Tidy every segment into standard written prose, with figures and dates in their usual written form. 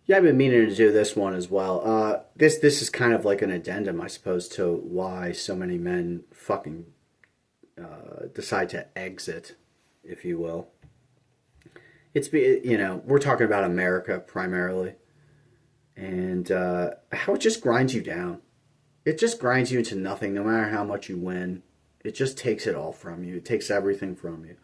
Yeah, I've been meaning to do this one as well. This is kind of like an addendum, I suppose, to why so many men fucking decide to exit, if you will. We're talking about America primarily, and how it just grinds you down. It just grinds you into nothing, no matter how much you win. It just takes it all from you. It takes everything from you.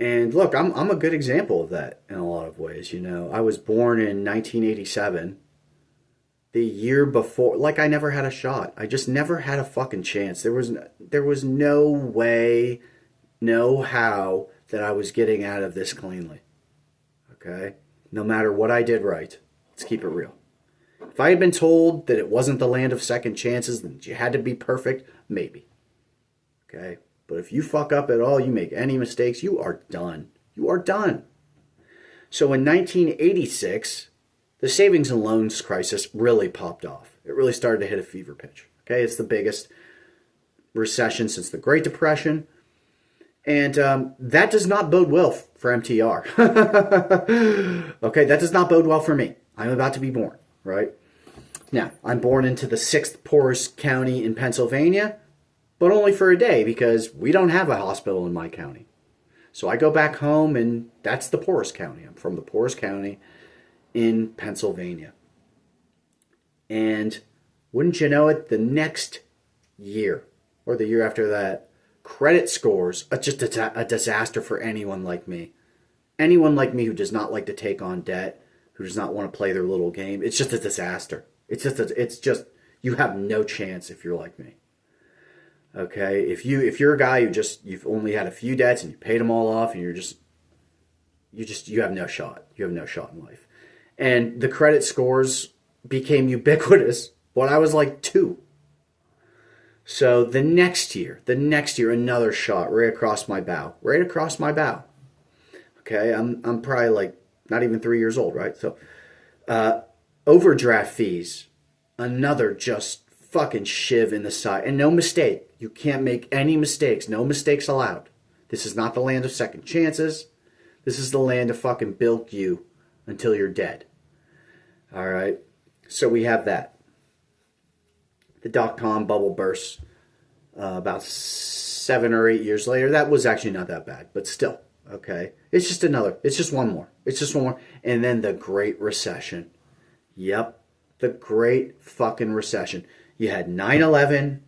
And look, I'm a good example of that in a lot of ways. I was born in 1987. The year before, like I never had a shot. I just never had a fucking chance. There was no way, no how that I was getting out of this cleanly. Okay? No matter what I did right. Let's keep it real. If I had been told that it wasn't the land of second chances, then you had to be perfect, maybe. Okay? But if you fuck up at all, you make any mistakes, you are done. You are done. So in 1986, the savings and loans crisis really popped off. It really started to hit a fever pitch. Okay? It's the biggest recession since the Great Depression. And that does not bode well for MTR. Okay, that does not bode well for me. I'm about to be born, right? Now, I'm born into the sixth poorest county in Pennsylvania, but only for a day because we don't have a hospital in my county. So I go back home, and that's the poorest county. I'm from the poorest county in Pennsylvania. And wouldn't you know it, the next year or the year after that, credit scores are just a disaster for anyone like me. Anyone like me who does not like to take on debt, who does not want to play their little game. It's just a disaster. It's just you have no chance if you're like me. Okay, if you're a guy you've only had a few debts and you paid them all off and you have no shot. You have no shot in life. And the credit scores became ubiquitous when I was like 2. So the next year, another shot right across my bow. Okay, I'm probably like not even 3 years old, right? So overdraft fees, another just fucking shiv in the side. And no mistake. You can't make any mistakes. No mistakes allowed. This is not the land of second chances. This is the land of fucking bilk you until you're dead. All right? So we have that. The dot-com bubble burst about 7 or 8 years later. That was actually not that bad, but still. Okay? It's just one more. And then the Great Recession. Yep. The Great fucking Recession. You had 9/11,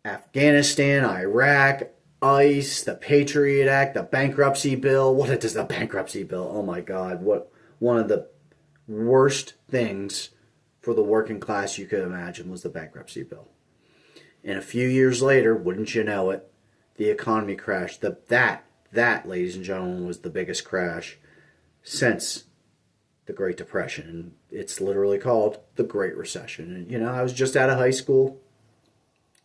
Afghanistan, Iraq, ICE, the Patriot Act, the bankruptcy bill. What is the bankruptcy bill? Oh my God. What one of the worst things for the working class you could imagine was the bankruptcy bill. And a few years later, wouldn't you know it, the economy crashed. That, ladies and gentlemen, was the biggest crash since the Great Depression. And it's literally called the Great Recession. And, I was just out of high school.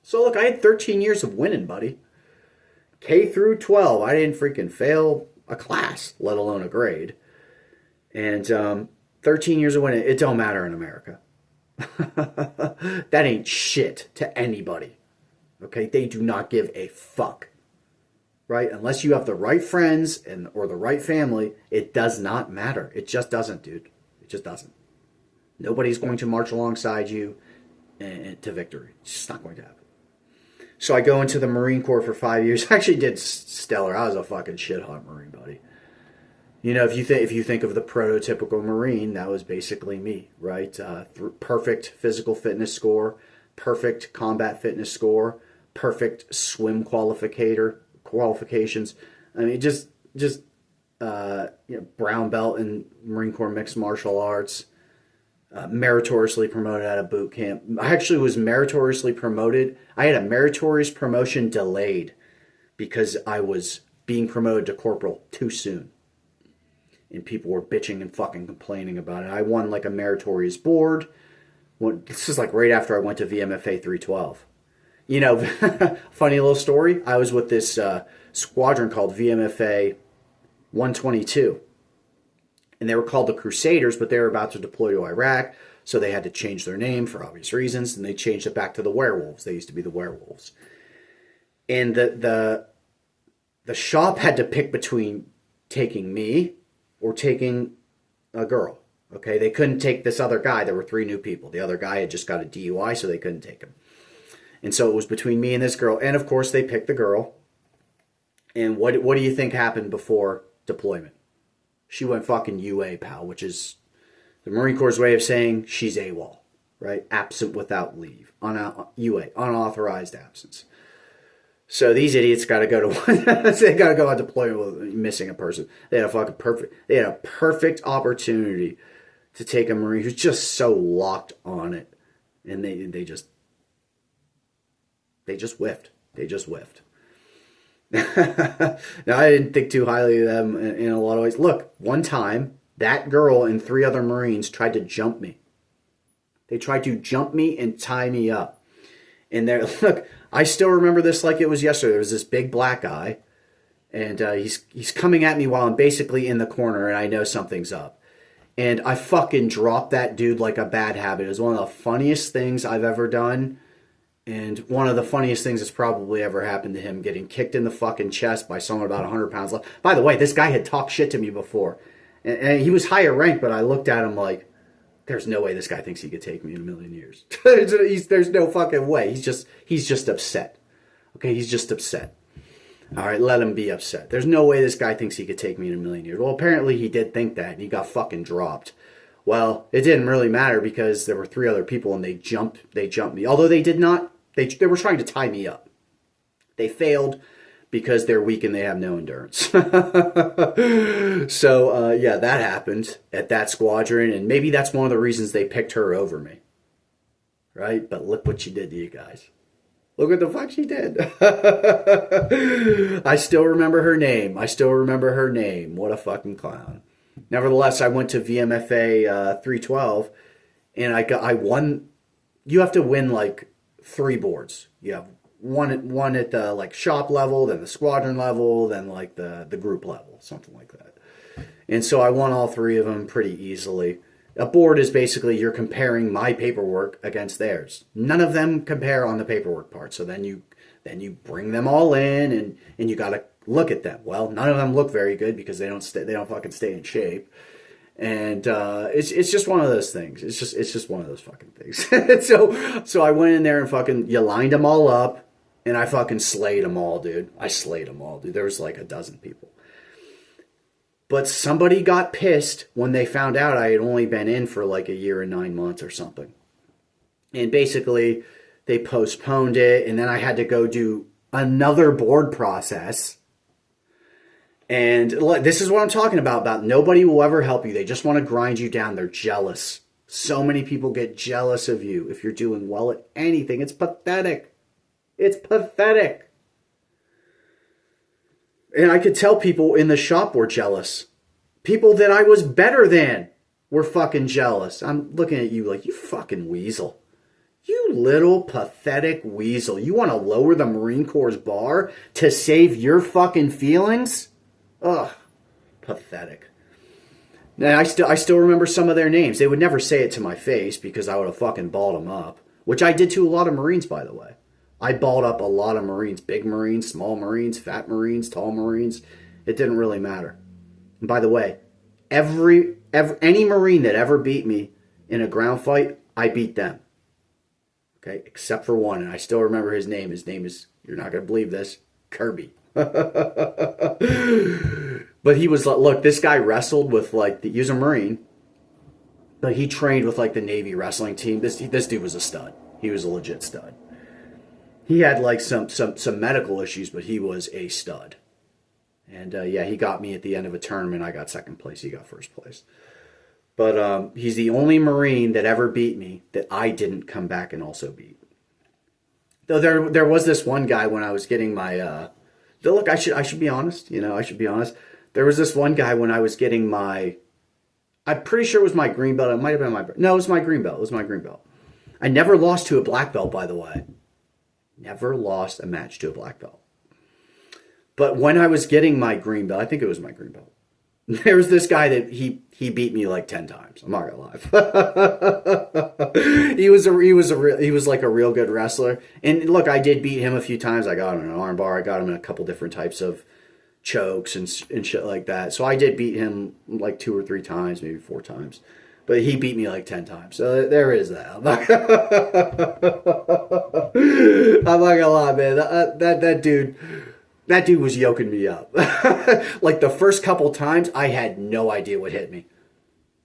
So, look, I had 13 years of winning, buddy. K through 12. I didn't freaking fail a class, let alone a grade. And 13 years of winning, it don't matter in America. That ain't shit to anybody. Okay? They do not give a fuck. Right? Unless you have the right friends or the right family, it does not matter. It just doesn't, dude. It just doesn't. Nobody's going to march alongside you to victory. It's just not going to happen. So I go into the Marine Corps for 5 years. I actually did stellar. I was a fucking shit hot Marine, buddy. If you think of the prototypical Marine, that was basically me, right? Perfect physical fitness score, perfect combat fitness score, perfect swim qualifications. I mean, just brown belt in Marine Corps mixed martial arts. Meritoriously promoted out of boot camp. I actually was meritoriously promoted. I had a meritorious promotion delayed because I was being promoted to corporal too soon. And people were bitching and fucking complaining about it. I won like a meritorious board. This is like right after I went to VMFA 312. Funny little story. I was with this squadron called VMFA 122. And they were called the Crusaders, but they were about to deploy to Iraq, so they had to change their name for obvious reasons, and they changed it back to the Werewolves. They used to be the Werewolves. And the shop had to pick between taking me or taking a girl. Okay, they couldn't take this other guy. There were 3 new people. The other guy had just got a DUI, so they couldn't take him. And so it was between me and this girl. And of course, they picked the girl. And what do you think happened before deployment? She went fucking UA, pal, which is the Marine Corps' way of saying she's AWOL, right? Absent without leave. UA, unauthorized absence. So these idiots got to go to they got to go on deployment with missing a person. They had a perfect opportunity to take a Marine who's just so locked on it, and they just whiffed. They just whiffed. Now, I didn't think too highly of them in a lot of ways. Look, one time, that girl and 3 other Marines tried to jump me. They tried to jump me and tie me up. And look, I still remember this like it was yesterday. There was this big black guy, and he's coming at me while I'm basically in the corner, and I know something's up. And I fucking dropped that dude like a bad habit. It was one of the funniest things I've ever done. And one of the funniest things that's probably ever happened to him, getting kicked in the fucking chest by someone about 100 pounds less. By the way, this guy had talked shit to me before. And he was higher ranked, but I looked at him like, there's no way this guy thinks he could take me in a million years. There's no fucking way. He's just upset. Okay, he's just upset. All right, let him be upset. There's no way this guy thinks he could take me in a million years. Well, apparently he did think that, and he got fucking dropped. Well, it didn't really matter because there were 3 other people, and they jumped me. Although they did not. They were trying to tie me up. They failed because they're weak and they have no endurance. So, yeah, that happened at that squadron. And maybe that's one of the reasons they picked her over me. Right? But look what she did to you guys. Look what the fuck she did. I still remember her name. What a fucking clown. Nevertheless, I went to VMFA 312 and I won. You have to win like 3 boards. You have one at the like shop level, then the squadron level, then like the group level, something like that. And so I won all 3 of them pretty easily. A board is basically you're comparing my paperwork against theirs. None of them compare on the paperwork part. So then you bring them all in and you got to look at them. Well, none of them look very good because they don't fucking stay in shape. And it's just one of those things. It's just one of those fucking things. so I went in there and fucking you lined them all up, and I fucking slayed them all, dude. There was like a dozen people. But somebody got pissed when they found out I had only been in for like a year and 9 months or something. And basically they postponed it, and then I had to go do another board process. And look, this is what I'm talking about nobody will ever help you. They just want to grind you down. They're jealous. So many people get jealous of you if you're doing well at anything. It's pathetic. It's pathetic. And I could tell people in the shop were jealous. People that I was better than were fucking jealous. I'm looking at you like, you fucking weasel. You little pathetic weasel. You want to lower the Marine Corps' bar to save your fucking feelings? Ugh, pathetic. Now, I still remember some of their names. They would never say it to my face because I would have fucking balled them up. Which I did to a lot of Marines, by the way. I balled up a lot of Marines. Big Marines, small Marines, fat Marines, tall Marines. It didn't really matter. And by the way, any Marine that ever beat me in a ground fight, I beat them. Okay, except for one, and I still remember his name. His name is, you're not going to believe this, Kirby. But he was like, look, this guy wrestled with like, he was a Marine, but he trained with like the Navy wrestling team. This dude was a stud. He was a legit stud. He had like some medical issues, but he was a stud. And yeah, he got me at the end of a tournament. I got second place. He got first place. But he's the only Marine that ever beat me that I didn't come back and also beat. Though there was this one guy when I was getting my look, I should be honest, I should be honest. There was this one guy when I was getting my, I'm pretty sure it was my green belt. It might have been no, it was my green belt. It was my green belt. I never lost to a black belt, by the way. Never lost a match to a black belt. But when I was getting my green belt, I think it was my green belt, there was this guy that he beat me like 10 times. I'm not gonna lie. He was like a real good wrestler. And look, I did beat him a few times. I got him in an arm bar. I got him in a couple different types of chokes and shit like that. So I did beat him like 2 or 3 times, maybe 4 times. But he beat me like 10 times. So there is that. I'm not gonna lie, man. That dude was yoking me up. Like the first couple times, I had no idea what hit me.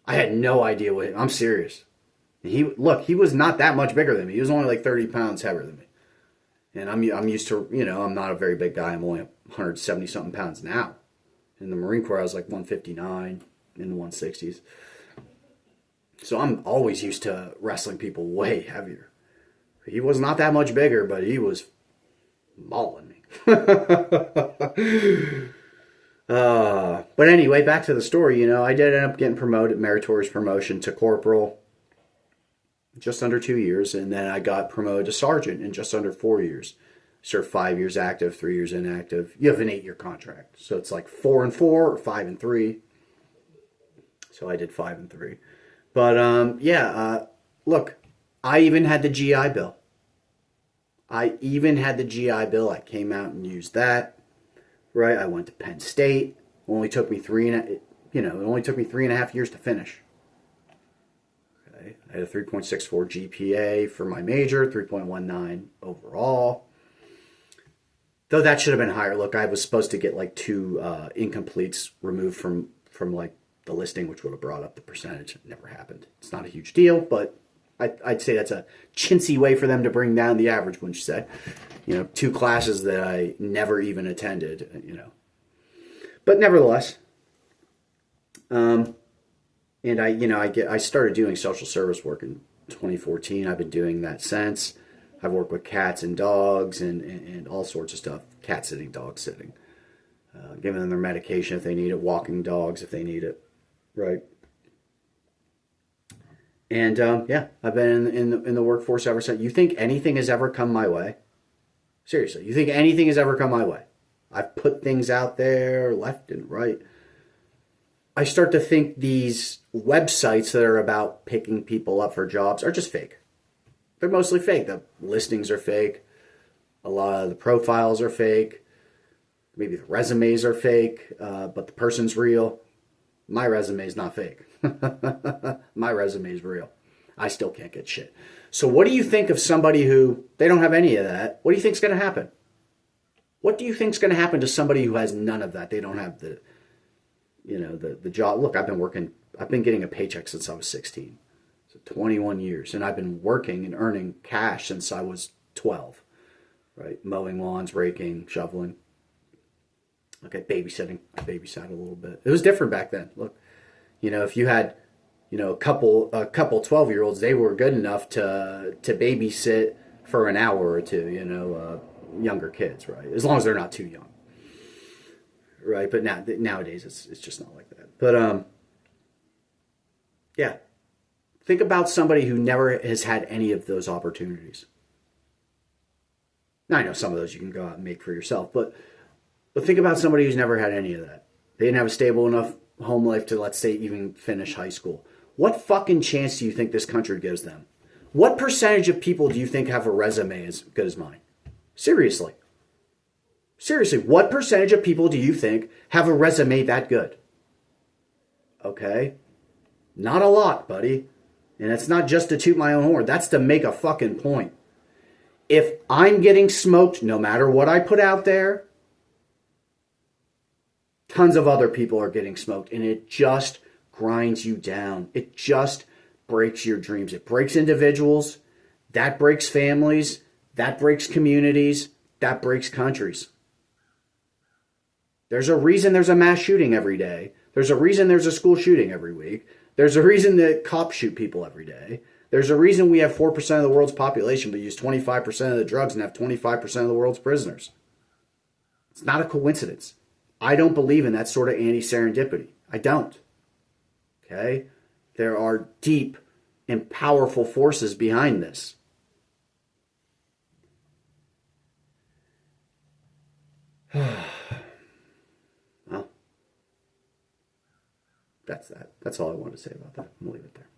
I had no idea what hit me. I'm serious. He was not that much bigger than me. He was only like 30 pounds heavier than me. And I'm used to, I'm not a very big guy. I'm only 170 something pounds now. In the Marine Corps, I was like 159 in the 160s. So I'm always used to wrestling people way heavier. He was not that much bigger, but he was mauling me. But anyway, back to the story. I did end up getting promoted, meritorious promotion to corporal, just under 2 years, and then I got promoted to sergeant in just under 4 years. Served 5 years active, 3 years inactive. You have an 8-year contract, so it's like 4 and 4 or 5 and 3. So I did 5 and 3. But look, I even had the GI Bill. I came out and used that. Right, I went to Penn State. It only took me 3.5 years to finish. Okay, I had a 3.64 GPA for my major, 3.19 overall. Though that should have been higher. Look, I was supposed to get like 2 incompletes removed from like the listing, which would have brought up the percentage. It never happened. It's not a huge deal, but I'd say that's a chintzy way for them to bring down the average, wouldn't you say? 2 classes that I never even attended, But nevertheless, and I started doing social service work in 2014. I've been doing that since. I've worked with cats and dogs and all sorts of stuff. Cat sitting, dog sitting. Giving them their medication if they need it. Walking dogs if they need it. Right. And I've been in the workforce ever since. You think anything has ever come my way? Seriously, you think anything has ever come my way? I've put things out there left and right. I start to think these websites that are about picking people up for jobs are just fake. They're mostly fake. The listings are fake. A lot of the profiles are fake. Maybe the resumes are fake, but the person's real. My resume is not fake. My resume is real. I still can't get shit. So what do you think of somebody who, they don't have any of that? What do you think is going to happen? What do you think is going to happen to somebody who has none of that? They don't have the job. Look, I've been getting a paycheck since I was 16. So 21 years. And I've been working and earning cash since I was 12. Right? Mowing lawns, raking, shoveling. Okay, babysitting. I babysat a little bit. It was different back then. Look, if you had, a couple 12-year-olds, they were good enough to babysit for an hour or two, younger kids, right? As long as they're not too young. Right? But nowadays it's just not like that. But yeah. Think about somebody who never has had any of those opportunities. Now, I know some of those you can go out and make for yourself, but think about somebody who's never had any of that. They didn't have a stable enough home life to, let's say, even finish high school. What fucking chance do you think this country gives them? What percentage of people do you think have a resume as good as mine? Seriously. Seriously, what percentage of people do you think have a resume that good? Okay? Not a lot, buddy. And it's not just to toot my own horn. That's to make a fucking point. If I'm getting smoked, no matter what I put out there, tons of other people are getting smoked. And it just grinds you down. It just breaks your dreams. It breaks individuals. That breaks families. That breaks communities. That breaks countries. There's a reason there's a mass shooting every day. There's a reason there's a school shooting every week. There's a reason that cops shoot people every day. There's a reason we have 4% of the world's population but use 25% of the drugs and have 25% of the world's prisoners. It's not a coincidence. I don't believe in that sort of anti-serendipity. I don't. Okay? There are deep and powerful forces behind this. Well, that's that. That's all I wanted to say about that. I'm going to leave it there.